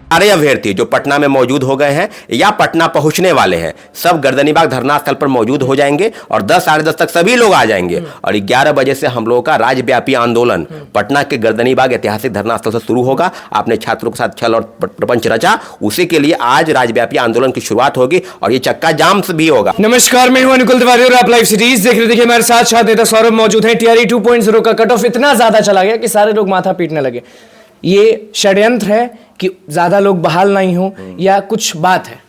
सारे अभ्यर्थी जो पटना में मौजूद हो गए हैं या पटना पहुंचने वाले हैं, सब गर्दनीबाग धरना स्थल पर मौजूद हो जाएंगे और 10 साढ़े 10 तक सभी लोग आ जाएंगे और 11 बजे से हम लोगों का राज्यव्यापी आंदोलन पटना के गर्दनीबाग ऐतिहासिक धरना स्थल से शुरू होगा। आपने छात्रों के साथ छल और प्रपंच रचा, उसी के लिए आज राज्यव्यापी आंदोलन की शुरुआत होगी और ये चक्का जाम से भी होगा। नमस्कार, मैं हूं अनुकुल तिवारी और आप लाइव सिटीज देख रहे। देखिए हमारे साथ नेता सौरभ मौजूद हैं। टीआरई 2.0 का कट ऑफ इतना ज्यादा चला गया कि सारे लोग माथा पीटने लगे। ये षड्यंत्र है कि ज्यादा लोग बहाल नहीं हो या कुछ बात है?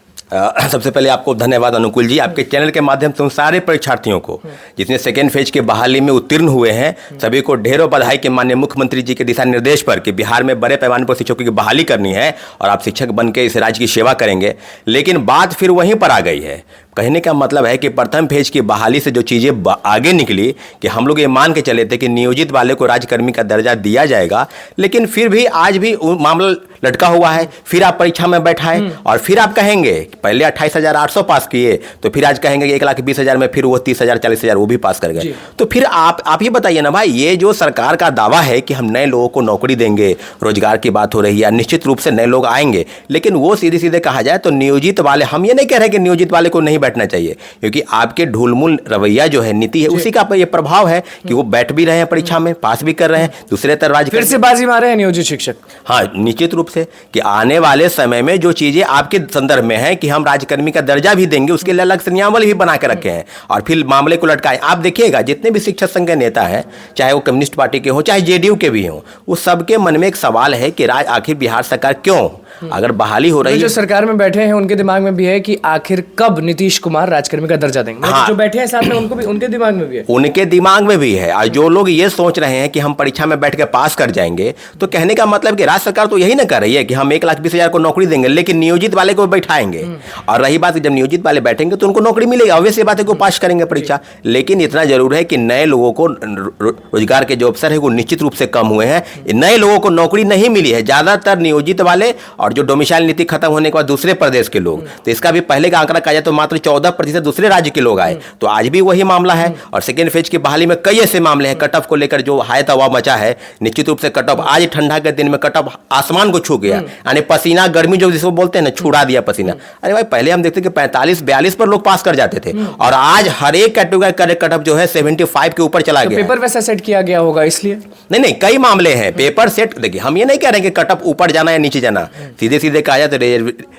सबसे पहले आपको धन्यवाद अनुकुल जी, आपके चैनल के माध्यम से उन सारे परीक्षार्थियों को जिसने सेकेंड फेज के बहाली में उत्तीर्ण हुए हैं, सभी को ढेरों बधाई के माननीय मुख्यमंत्री जी के दिशा निर्देश पर कि बिहार में बड़े पैमाने पर शिक्षकों की बहाली करनी है और आप शिक्षक बन के इस राज्य की सेवा करेंगे। लेकिन बात फिर वहीं पर आ गई है। कहने का मतलब है कि प्रथम फेज की बहाली से जो चीज़ें आगे निकली कि हम लोग ये मान के चले थे कि नियोजित वाले को राज्यकर्मी का दर्जा दिया जाएगा, लेकिन फिर भी आज भी मामला लटका हुआ है। फिर आप परीक्षा में बैठाएं और फिर आप कहेंगे पहले 28,800 पास किए तो फिर आज कहेंगे 1,20,000 में फिर वो 30,000 40,000 वो भी पास कर गए। तो फिर आप ही बताइए ना भाई, ये जो सरकार का दावा है कि हम नए लोगों को नौकरी देंगे, रोजगार की बात हो रही है, निश्चित रूप से नए लोग आएंगे, लेकिन वो सीधे सीधे कहा जाए तो नियोजित वाले, हम ये नहीं कह रहे कि नियोजित वाले को नहीं बैठना चाहिए, क्योंकि आपके ढूलमूल रवैया जो है, नीति है, उसी का ये प्रभाव है कि वो बैठ भी रहे हैं परीक्षा में, पास भी कर रहे हैं, दूसरे तरह फिर से बाजी मारे हैं नियोजित शिक्षक। हाँ, निश्चित रूप से कि आने वाले समय में जो चीजें आपके संदर्भ में है कि हम राज्यकर्मी का दर्जा भी देंगे, उसके लिए अलग से नियमावली भी बना के रखे हैं और फिर मामले को लटकाए। आप देखिएगा जितने भी शिक्षक संघ के नेता हैं, चाहे वो कम्युनिस्ट पार्टी के हो चाहे जेडीयू के भी हों, उस सबके मन में एक सवाल है कि आखिर बिहार सरकार क्यों, अगर बहाली हो रही है, जो सरकार में बैठे हैं उनके दिमाग में भी है कि आखिर कब नीतीश कुमार राज्यकर्मी का दर्जा देंगे। हाँ, जो बैठे हैं साथ में उनको भी, उनके दिमाग में भी है, उनके दिमाग में भी है। और जो लोग ये सोच रहे हैं कि हम परीक्षा में बैठ के पास कर जाएंगे, तो कहने का मतलब कि राज्य सरकार तो यही ना कर रही है कि हम 1,20,000 को नौकरी देंगे, लेकिन नियोजित वाले को बैठाएंगे। और रही बात जब नियोजित वाले बैठेंगे तो उनको नौकरी मिलेगी, ऑब्वियस बात है कि वो पास करेंगे परीक्षा। लेकिन इतना जरूर है कि नए लोगों को रोजगार के जो अवसर है वो निश्चित रूप से कम हुए हैं। नए लोगों को नौकरी नहीं मिली है, ज्यादातर नियोजित वाले और जो डोमिसाइल नीति खत्म होने के बाद दूसरे प्रदेश के लोग, तो इसका भी पहले का आंकड़ा कहा जाए तो मात्र 14% दूसरे राज्य के लोग आए। तो आज भी वही मामला है। और सेकेंड फेज की बहाली में कई ऐसे मामले हैं कट ऑफ को लेकर जो हाय तबाह मचा है। निश्चित रूप से कट ऑफ आज ठंडा के दिन में कट ऑफ आसमान को छू गया, यानी पसीना गर्मी जो जिसको बोलते हैं ना, छुड़ा दिया पसीना। अरे भाई, पहले हम देखते कि 45-42 पर लोग पास कर जाते थे और आज हर एक कैटेगरी कट ऑफ जो है 75 के ऊपर चला गया। पेपर वैसा सेट किया गया होगा इसलिए? नहीं, कई मामले हैं पेपर सेट। देखिए, हम ये नहीं कह रहे कि कट ऑफ ऊपर जाना या नीचे जाना, सीधे सीधे कहा जाए तो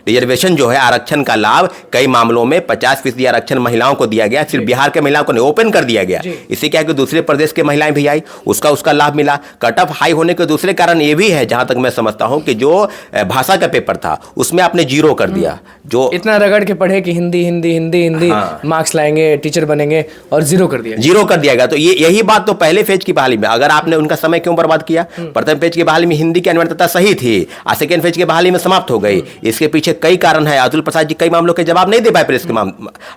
रिजर्वेशन जो है, आरक्षण का लाभ कई मामलों में 50% आरक्षण महिलाओं को दिया गया, सिर्फ बिहार के महिलाओं को नहीं, ओपन कर दिया गया। इससे क्या है कि दूसरे प्रदेश के महिलाएं भी आई, उसका लाभ मिला। कट ऑफ हाई होने के दूसरे कारण ये भी है, जहां तक मैं समझता हूं, कि जो भाषा का पेपर था उसमें आपने 0 कर दिया। जो इतना रगड़ के पढ़े कि हिंदी हिंदी हिंदी हिंदी, मार्क्स लाएंगे, टीचर बनेंगे, और 0 कर दिया गया। तो यही बात तो पहले फेज की बहाली में, अगर आपने उनका समय क्यों बर्बाद किया? प्रथम फेज की बहाली में हिंदी की अनिवार्यता सही थी, और सेकेंड फेज की बहाली में समाप्त हो गई। इसके पीछे कई कारण है। अतुल प्रसाद जी कई मामलों के जवाब नहीं दे पाए प्रेस के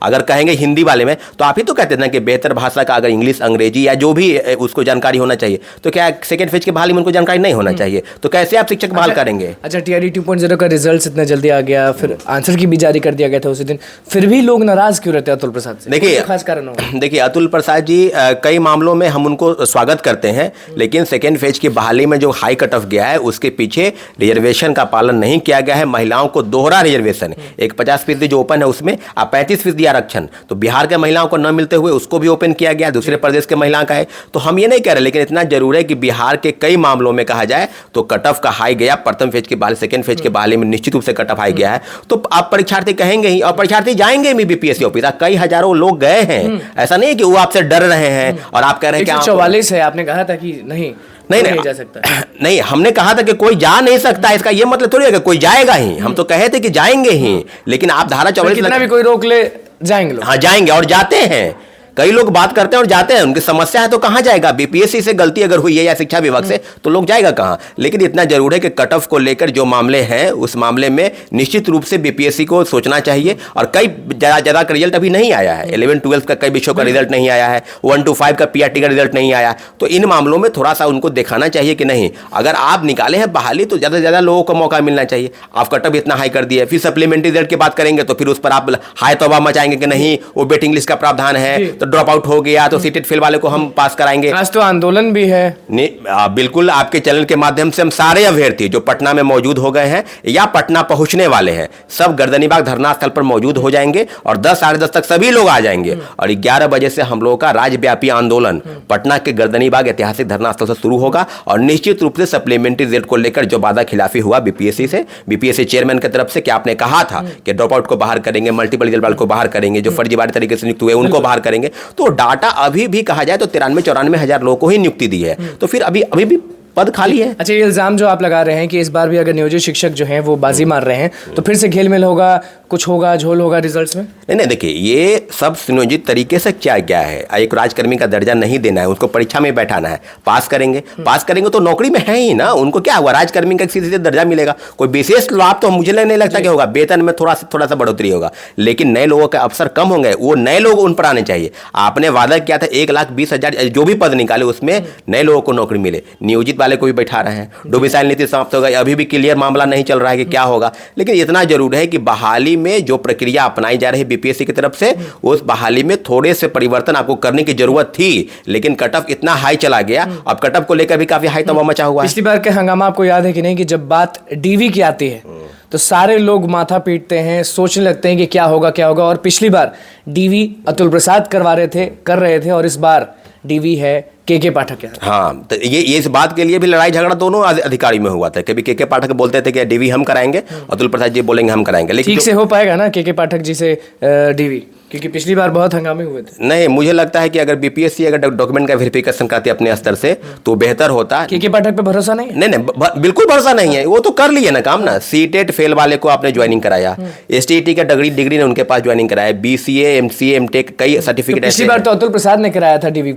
अगर कहेंगे हिंदी वाले में, तो आप ही तो कहते थे ना कि बेहतर भाषा का अगर इंग्लिश, अंग्रेजी या जो भी उसको जानकारी होना चाहिए, तो क्या सेकंड फेज की बहाली में उनको जानकारी नहीं होना चाहिए? तो कैसे आप शिक्षक बहाल करेंगे? अच्छा, टीआरई 2.0 का रिजल्ट इतना जल्दी आ गया, फिर आंसर की भी जारी कर दिया गया था उसी दिन, फिर भी लोग नाराज क्यों रहते हैं अतुल प्रसाद से? देखिए, खास कारण होगा। देखिए, अतुल प्रसाद जी कई मामलों में हम उनको स्वागत करते हैं, लेकिन सेकेंड फेज की बहाली में जो हाई कट ऑफ गया है उसके पीछे रिजर्वेशन का पालन नहीं किया गया है। महिलाओं को दोहरा रिजर्वेशन, एक 50% जो ओपन है उसमें, अब 35% आरक्षण, तो बिहार के महिलाओं को न मिलते हुए उसको भी ओपन किया गया, दूसरे प्रदेश के महिलाओं का है। तो हम ये नहीं कह रहे, लेकिन इतना जरूर है कि बिहार के कई मामलों में कहा जाए तो कट ऑफ का हाई गया। प्रथम फेज की बहाली, सेकेंड फेज की बहाली में निश्चित रूप से कट ऑफ हाई गया है। तो आप परीक्षार्थी कहेंगे ही, और परीक्षार्थी जाएंगे भी बीपीएससी ऑफिस, कई हजारों लोग गए हैं। ऐसा नहीं है कि वो आपसे डर रहे हैं और आप कह रहे हैं कि 144 है, आपने कहा था कि नहीं जा सकता। नहीं, हमने कहा था कि कोई जा नहीं सकता, इसका ये मतलब थोड़ी है कि कोई जाएगा ही। हम तो कहे थे कि जाएंगे ही, लेकिन आप धारा 44 कितना भी कोई रोक ले, जाएंगे लोग। हाँ, जाएंगे और जाते हैं। कई लोग बात करते हैं और जाते हैं, उनकी समस्या है तो कहाँ जाएगा? बीपीएससी से गलती अगर हुई है या शिक्षा विभाग से, तो लोग जाएगा कहाँ? लेकिन इतना जरूर है कि कट ऑफ को लेकर जो मामले हैं, उस मामले में निश्चित रूप से बीपीएससी को सोचना चाहिए। और कई ज्यादा का रिजल्ट अभी नहीं आया है, 11-12 का कई विषयों का रिजल्ट नहीं आया है, 1 to 5 का पीआरटी का रिजल्ट नहीं आया। तो इन मामलों में थोड़ा सा उनको दिखाना चाहिए कि नहीं, अगर आप निकाले हैं बहाली तो ज्यादा से ज्यादा लोगों को मौका मिलना चाहिए। आप कट ऑफ इतना हाई कर दिए, फिर सप्लीमेंट्री रिजल्ट की बात करेंगे तो फिर उस पर आप हाई तौबा मचाएंगे कि नहीं वो वेटिंग लिस्ट का प्रावधान है, तो ड्रॉप आउट हो गया तो सीटेट फेल वाले को हम पास कराएंगे। आज तो आंदोलन भी है। बिल्कुल, आपके चैनल के माध्यम से हम सारे अभ्यर्थी जो पटना में मौजूद हो गए हैं या पटना पहुंचने वाले हैं, सब गर्दनीबाग धरना स्थल पर मौजूद हो जाएंगे और 10 साढ़े 10 तक सभी लोग आ जाएंगे और 11 बजे से हम लोगों का राज्यव्यापी आंदोलन पटना के गर्दनीबाग ऐतिहासिक धरना स्थल से शुरू होगा। और निश्चित रूप से सप्लीमेंट्री रिजल्ट को लेकर जो वादा खिलाफी हुआ बीपीएससी चेयरमैन की तरफ से कि आपने कहा था कि ड्रॉप आउट को बाहर करेंगे, मल्टीपल रिजल्ट वाले को बाहर करेंगे, जो फर्जीवाड़े तरीके से नियुक्त हुए उनको बाहर करेंगे, तो डाटा अभी भी कहा जाए तो 93-94 हजार लोगों को ही नियुक्ति दी है, तो फिर अभी भी पद खाली है। अच्छा, ये इल्जाम जो आप लगा रहे हैं कि इस बार भी अगर नियोजित शिक्षक जो हैं वो बाजी मार रहे हैं तो फिर से घेलमेल होगा, कुछ होगा, झोल होगा रिजल्ट्स में? नहीं, देखिए ये सब सुनियोजित तरीके से क्या है, एक राजकर्मी का दर्जा नहीं देना है, उसको परीक्षा में बैठाना है, पास करेंगे तो नौकरी में है ही ना, उनको क्या हुआ, राजकर्मी का सीधे दर्जा मिलेगा, कोई विशेष लाभ तो मुझे नहीं लगता कि होगा, वेतन में थोड़ा सा बढ़ोतरी होगा, लेकिन नए लोगों के अवसर कम होंगे, वो नए लोग उन पर आने चाहिए। आपने वादा किया था 1,20,000 जो भी पद निकाले उसमें नए लोगों को नौकरी मिले, नियोजित वाले को भी बैठा रहे हैं, डोमिसाइल नीति समाप्त हो गई, अभी भी क्लियर मामला नहीं चल रहा है कि क्या होगा, लेकिन इतना जरूर है कि बहाली में जो प्रक्रिया अपनाई जा रही है बीपीएससी की तरफ से, उस बहाली में थोड़े से परिवर्तन आपको करने की जरूरत थी, लेकिन कट ऑफ इतना हाई चला गया, अब कट ऑफ को लेकर भी काफी हाई तबाह मचा हुआ है। पिछली बार का हंगामा आपको याद है कि नहीं, कि जब बात डीवी की आती है तो सारे लोग माथा पीटते हैं, सोचने लगते हैं कि क्या होगा, और पिछली बार डीवी अतुल प्रसाद कर रहे थे और इस बार डीवी है के पाठक। हाँ, तो ये इस बात के लिए भी लड़ाई झगड़ा दोनों अधिकारी में हुआ था। कभी के पाठक बोलते थे कि डीवी हम कराएंगे, अतुल प्रसाद जी बोलेंगे हम कराएंगे, लेकिन ठीक से हो पाएगा ना के पाठक जी से डीवी? क्योंकि पिछली बार बहुत हंगामे हुए थे। नहीं, मुझे लगता है कि अगर बीपीएससी अगर डॉक्यूमेंट का वेरिफिकेशन करती है अपने स्तर से तो बेहतर होता। के पाठक पे भरोसा नहीं? नहीं, बिल्कुल भरोसा नहीं है, वो तो कर लिए ना काम ना। सीटेट फेल वाले को आपने ज्वाइनिंग कराया, एसटीईटी का डिग्री ने उनके पास ज्वाइनिंग कराया, बीसीए, एमसीए, एमटेक कई सर्टिफिकेट। पिछली बार तो अतुल प्रसाद ने कराया था डीवी।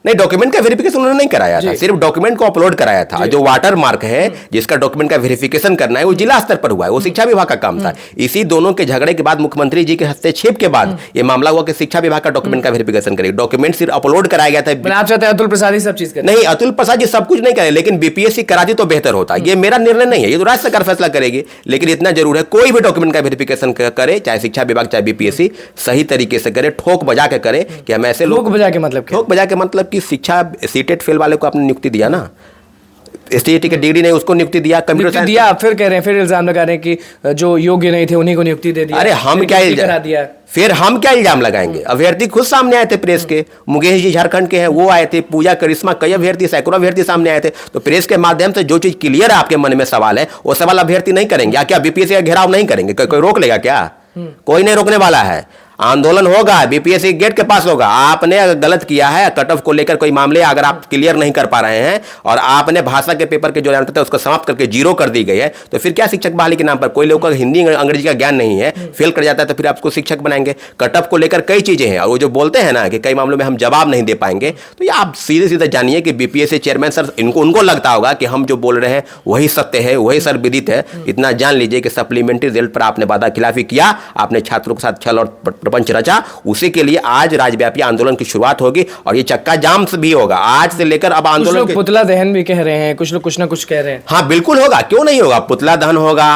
नहीं, डॉक्यूमेंट का वेरिफिकेशन उन्होंने नहीं कराया था, सिर्फ डॉक्यूमेंट को अपलोड कराया था। जो वाटर मार्क है जिसका डॉक्यूमेंट का वेरिफिकेशन करना है वो जिला स्तर पर हुआ है, वो शिक्षा विभाग का काम था। इसी दोनों के झगड़े के बाद मुख्यमंत्री जी के हस्तक्षेप के बाद ये मामला हुआ कि शिक्षा विभाग का डॉक्यूमेंट का वेरिफिकेशन करेगी। डॉक्यूमेंट सिर्फ अपलोड कराया गया था। आप चाहते हैं अतुल प्रसाद ही सब चीज करें? नहीं, अतुल प्रसाद जी सब कुछ नहीं करे, लेकिन बीपीएससी कराती तो बेहतर होता। ये मेरा निर्णय नहीं है, ये तो राज्य सरकार फैसला करेगी, लेकिन इतना जरूर है कोई भी डॉक्यूमेंट का वेरिफिकेशन करे, चाहे शिक्षा विभाग चाहे बीपीएससी, सही तरीके से करे, ठोक बजा के करे। कि हम ऐसे ठोक बजा के मतलब कि शिक्षा सीटेट फेल वाले को आपने नियुक्ति दिया ना, एसटीईटी की डिग्री नहीं उसको नियुक्ति दिया, कंप्यूटर साइंस दिया, फिर कह रहे हैं, फिर इल्जाम लगा रहे हैं कि जो योग्य नहीं थे उन्हीं को नियुक्ति दे दिया। अरे हम क्या इल्जाम लगाएंगे? अभ्यर्थी खुद सामने आए थे प्रेस के, मुकेश जी झारखंड के हैं, वो आए थे, पूजा करिश्मा, कई अभ्यर्थी, सैकड़ों अभ्यर्थी सामने आए थे। तो प्रेस के माध्यम से जो चीज क्लियर है आपके मन में सवाल है, वो सवाल अभ्यर्थी नहीं करेंगे क्या? बीपीएससी का घेराव नहीं करेंगे? कोई रोक लेगा क्या? कोई नहीं रोकने वाला है। आंदोलन होगा, बीपीएससी गेट के पास होगा। आपने अगर गलत किया है, कट ऑफ को लेकर कोई मामले अगर आप क्लियर नहीं कर पा रहे हैं और आपने भाषा के पेपर के जो जानते थे उसको समाप्त करके जीरो कर दी गई है, तो फिर क्या शिक्षक बहाली के नाम पर? कोई लोग का हिंदी अंग्रेजी का ज्ञान नहीं है, फेल कर जाता है, तो फिर आपको शिक्षक बनाएंगे? कट ऑफ को लेकर कई चीजें हैं, और वो जो बोलते हैं ना कि कई मामलों में हम जवाब नहीं दे पाएंगे, तो ये आप सीधे सीधे जानिए कि बीपीएससी चेयरमैन सर उनको लगता होगा कि हम जो बोल रहे हैं वही सत्य है, वही सर विदित है। इतना जान लीजिए कि सप्लीमेंट्री रिजल्ट पर आपने वादा खिलाफी किया, आपने छात्रों के साथ छल और प्रपंच रचा। उसी के लिए आज राज्यव्यापी आंदोलन की शुरुआत होगी और ये चक्का जाम से भी होगा आज से लेकर अब आंदोलन। कुछ लोग पुतला दहन भी कह रहे हैं, कुछ लोग कुछ ना कुछ कह रहे हैं। हाँ बिल्कुल होगा, क्यों नहीं होगा? पुतला दहन होगा,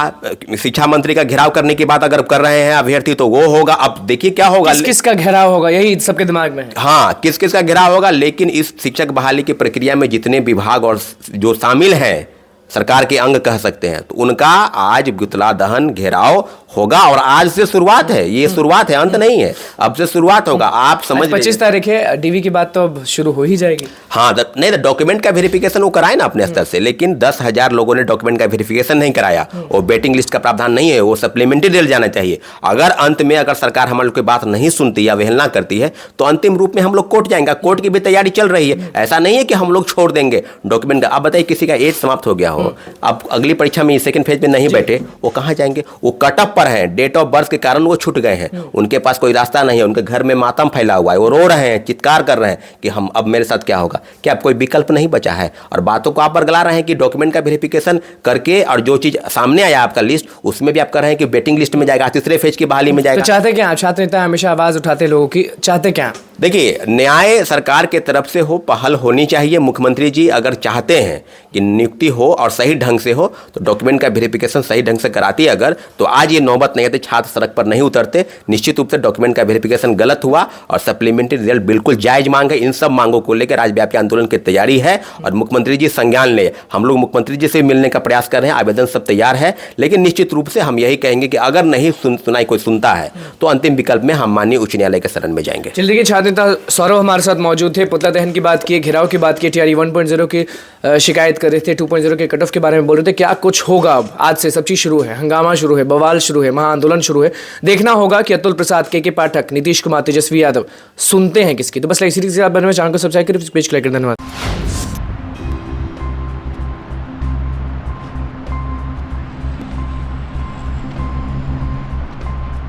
शिक्षा मंत्री का घेराव करने की बात अगर कर रहे हैं अभ्यर्थी तो वो होगा। अब देखिए क्या होगा, किस का घेराव होगा, यही सबके दिमाग में है। हाँ, किस का घेराव होगा, लेकिन इस शिक्षक बहाली की प्रक्रिया में जितने विभाग और जो शामिल हैं, सरकार के अंग कह सकते हैं, तो उनका आज पुतला दहन घेराव होगा। और आज से शुरुआत है, ये शुरुआत है, अंत नहीं है, अब से शुरुआत होगा। आप समझ 25 तारीख है, डीवी की बात तो अब शुरू हो ही जाएगी। हाँ, नहीं तो डॉक्यूमेंट का वेरिफिकेशन वो कराए ना अपने स्तर से, लेकिन 10,000 लोगों ने डॉक्यूमेंट का वेरिफिकेशन नहीं कराया। वो वेटिंग लिस्ट का प्रावधान नहीं है, वो सप्लीमेंट्री रिजल्ट जाना चाहिए। अगर अंत में अगर सरकार हम लोग की बात नहीं सुनती या अवहेलना करती है तो अंतिम रूप में हम लोग कोर्ट जाएंगे। कोर्ट की भी तैयारी चल रही है, ऐसा नहीं है कि हम लोग छोड़ देंगे डॉक्यूमेंट का। अब बताइए किसी का एज समाप्त हो गया हो, अब अगली परीक्षा में सेकंड फेज में नहीं बैठे, वो कहाँ जाएंगे? वो कटअप पर हैं, डेट ऑफ बर्थ के कारण वो छूट गए हैं, उनके पास कोई रास्ता नहीं है, उनके घर में मातम फैला हुआ है, वो रो रहे हैं, चित्कार कर रहे हैं कि हम अब मेरे साथ क्या होगा? क्या अब कोई विकल्प नहीं बचा है? और बातों को आप बरगला रहे हैं कि डॉक्यूमेंट का वेरिफिकेशन करके और जो चीज सामने आया आपका लिस्ट, उसमें भी आप कर रहे हैं कि वेटिंग लिस्ट में जाएगा, तीसरे फेज की बहाली में जाएगा। तो चाहते क्या? छात्र नेता हमेशा आवाज उठाते लोगों की, चाहते क्या? देखिए, न्याय सरकार के तरफ से हो, पहल होनी चाहिए। मुख्यमंत्री जी अगर चाहते हैं कि नियुक्ति हो और सही ढंग से हो, तो डॉक्यूमेंट का वेरिफिकेशन सही ढंग से कराती अगर, तो आज ये नौबत नहीं आती, छात्र सड़क पर नहीं उतरते। निश्चित रूप से डॉक्यूमेंट का वेरिफिकेशन गलत हुआ और सप्लीमेंट्री रिजल्ट बिल्कुल जायज मांग है। इन सब मांगों को लेकर राज्यव्यापी आंदोलन की तैयारी है और मुख्यमंत्री जी संज्ञान ले। हम लोग मुख्यमंत्री जी से मिलने का प्रयास कर रहे हैं, आवेदन सब तैयार है, लेकिन निश्चित रूप से हम यही कहेंगे कि अगर नहीं सुनाई कोई सुनता है तो अंतिम विकल्प में हम माननीय उच्च न्यायालय के शरण में जाएंगे। चलिए देखिए, छात्र नेता सौरभ हमारे साथ मौजूद थे। पुतला दहन की बात की, घेराव की बात की, टीआरई 1.0 की शिकायत कर रहे थे, 2.0 के कट ऑफ के बारे में बोल रहे थे। क्या कुछ होगा अब? आज से सब चीज शुरू है, हंगामा शुरू है, बवाल शुरू है, महाआंदोलन शुरू है। देखना होगा कि अतुल प्रसाद, के पाठक, नीतीश कुमार, तेजस्वी यादव सुनते हैं किसकी। तो बस इसी चैनल को सब्सक्राइब करें, पेज क्लिक करें। धन्यवाद।